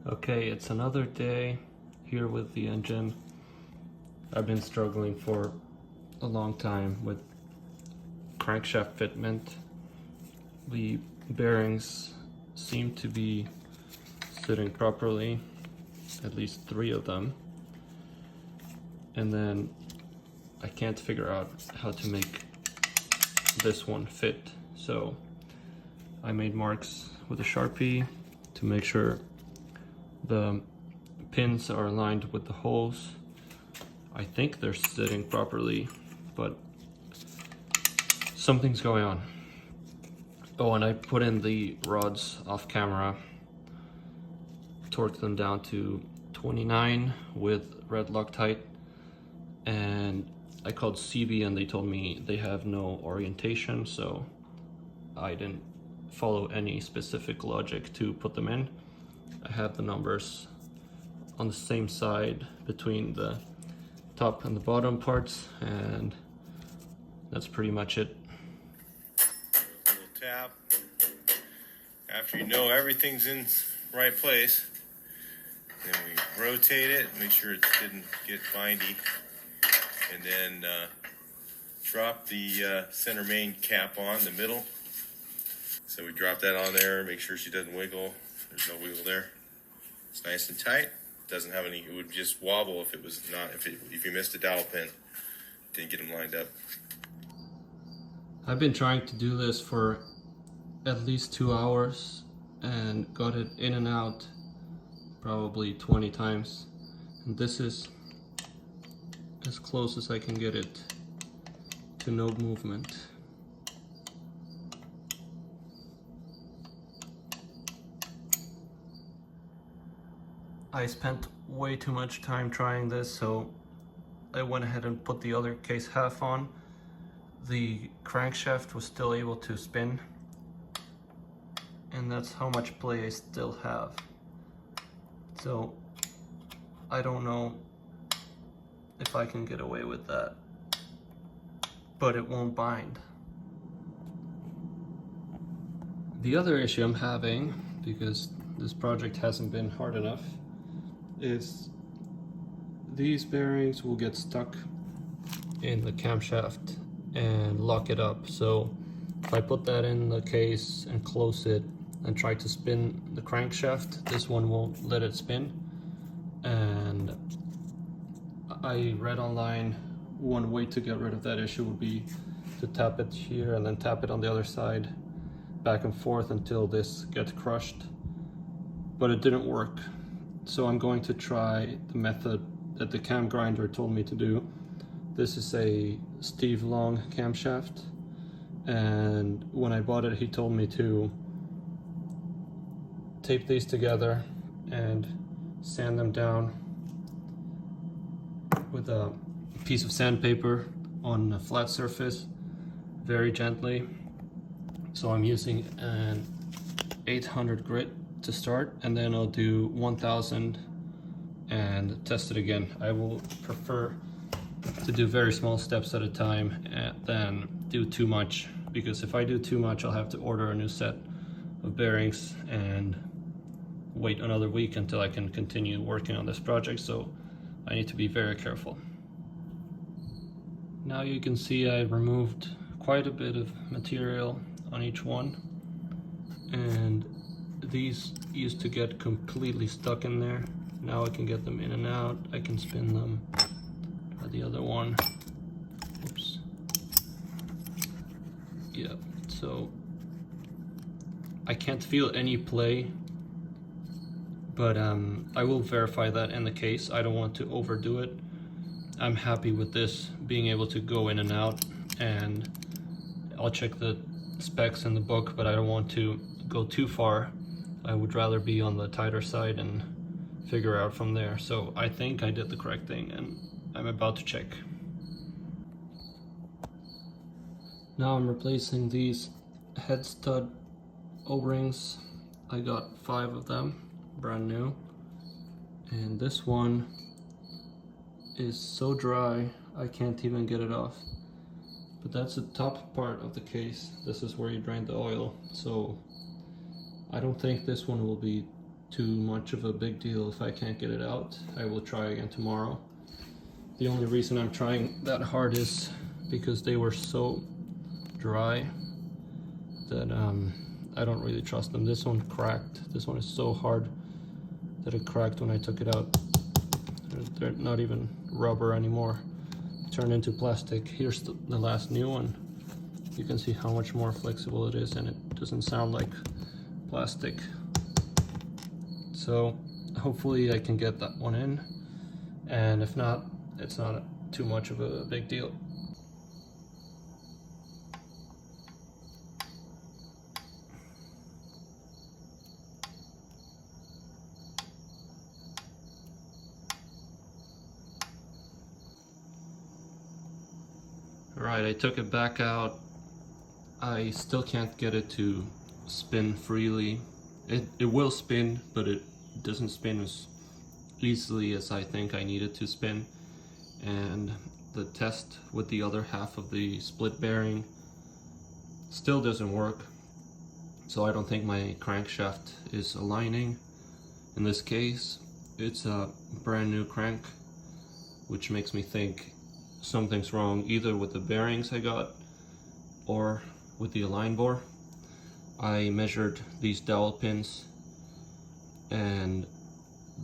Okay, it's another day here with the engine. I've been struggling for a long time with crankshaft fitment. The bearings seem to be sitting properly, at least 3 of them. And then I can't figure out how to make this one fit. So I made marks with a Sharpie to make sure the pins are aligned with the holes. I think they're sitting properly, but something's going on. Oh, and I put in the rods off camera, torqued them down to 29 with red Loctite, and I called CB and they told me they have no orientation, so I didn't follow any specific logic to put them in. I have the numbers on the same side between the top and the bottom parts, and that's pretty much it. Little tap. After you know everything's in the right place, then we rotate it, make sure it didn't get bindy, and then drop the center main cap on the middle. So we drop that on there, make sure she doesn't wiggle. There's no wiggle there. It's nice and tight. Doesn't have any. It would just wobble if it was not. If you missed a dowel pin, didn't get them lined up. I've been trying to do this for at least 2 hours and got it in and out probably 20 times. And this is as close as I can get it to no movement. I spent way too much time trying this, so I went ahead and put the other case half on. The crankshaft was still able to spin, and that's how much play I still have. So I don't know if I can get away with that, but it won't bind. The other issue I'm having, because this project hasn't been hard enough, is these bearings will get stuck in the camshaft and lock it up. So if I put that in the case and close it and try to spin the crankshaft, this one won't let it spin. And I read online one way to get rid of that issue would be to tap it here and then tap it on the other side back and forth until this gets crushed, but it didn't work. So I'm going to try the method that the cam grinder told me to do. This is a Steve Long camshaft, and when I bought it he told me to tape these together and sand them down with a piece of sandpaper on a flat surface very gently. So I'm using an 800 grit to start, and then I'll do 1000 and test it again. I will prefer to do very small steps at a time than do too much, because if I do too much I'll have to order a new set of bearings and wait another week until I can continue working on this project, so I need to be very careful. Now you can see I removed quite a bit of material on each one, and these used to get completely stuck in there. Now I can get them in and out. I can spin them. Try the other one. Oops. Yeah, so I can't feel any play, but I will verify that in the case. I don't want to overdo it. I'm happy with this being able to go in and out, and I'll check the specs in the book, but I don't want to go too far. I would rather be on the tighter side and figure out from there. So I think I did the correct thing, and I'm about to check. Now I'm replacing these head stud O-rings. I got 5 of them, brand new. And this one is so dry I can't even get it off. But that's the top part of the case. This is where you drain the oil. So I don't think this one will be too much of a big deal if I can't get it out. I will try again tomorrow. The only reason I'm trying that hard is because they were so dry that I don't really trust them. This one cracked. This one is so hard that it cracked when I took it out. They're not even rubber anymore. Turned into plastic. Here's the last new one. You can see how much more flexible it is, and it doesn't sound like plastic. So hopefully I can get that one in, and if not, it's not too much of a big deal. Alright, I took it back out. I still can't get it to spin freely. It will spin, but it doesn't spin as easily as I think I need it to spin. And the test with the other half of the split bearing still doesn't work. So I don't think my crankshaft is aligning. In this case, it's a brand new crank, which makes me think something's wrong either with the bearings I got or with the align bore. I measured these dowel pins, and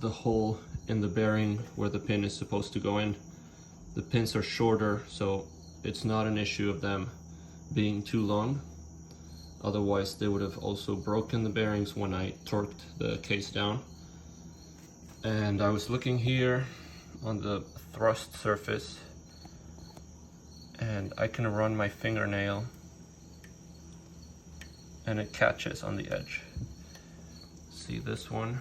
the hole in the bearing where the pin is supposed to go in, the pins are shorter, so it's not an issue of them being too long. Otherwise they would have also broken the bearings when I torqued the case down. And I was looking here on the thrust surface, and I can run my fingernail and it catches on the edge. See this one?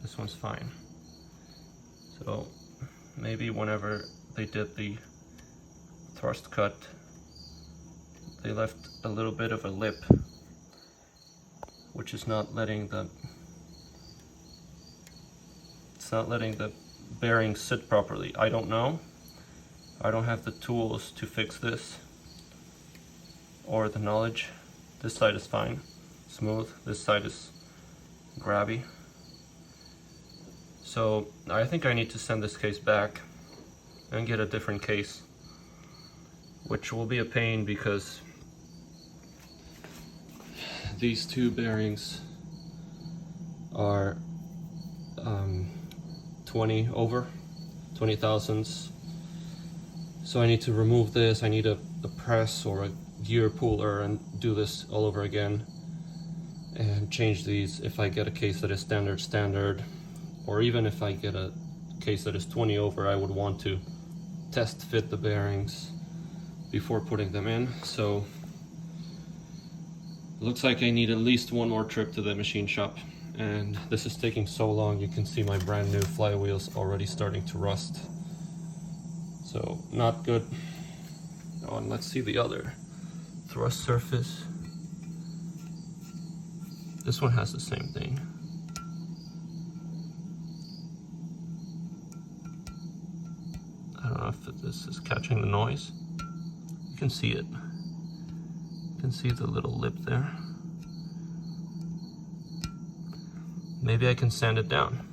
This one's fine. So maybe whenever they did the thrust cut, they left a little bit of a lip, which is not letting the bearing sit properly. I don't know. I don't have the tools to fix this, or the knowledge. This side is fine, smooth. This side is grabby. So I think I need to send this case back and get a different case, which will be a pain because these two bearings are 20 thousandths. So I need to remove this. I need a press or a gear puller and do this all over again and change these if I get a case that is standard, or even if I get a case that is 20 over, I would want to test fit the bearings before putting them in. So it looks like I need at least one more trip to the machine shop, and this is taking so long. You can see my brand new flywheels already starting to rust. So not good. Oh, and let's see the other thrust surface. This one has the same thing. I don't know if this is catching the noise. You can see it. You can see the little lip there. Maybe I can sand it down.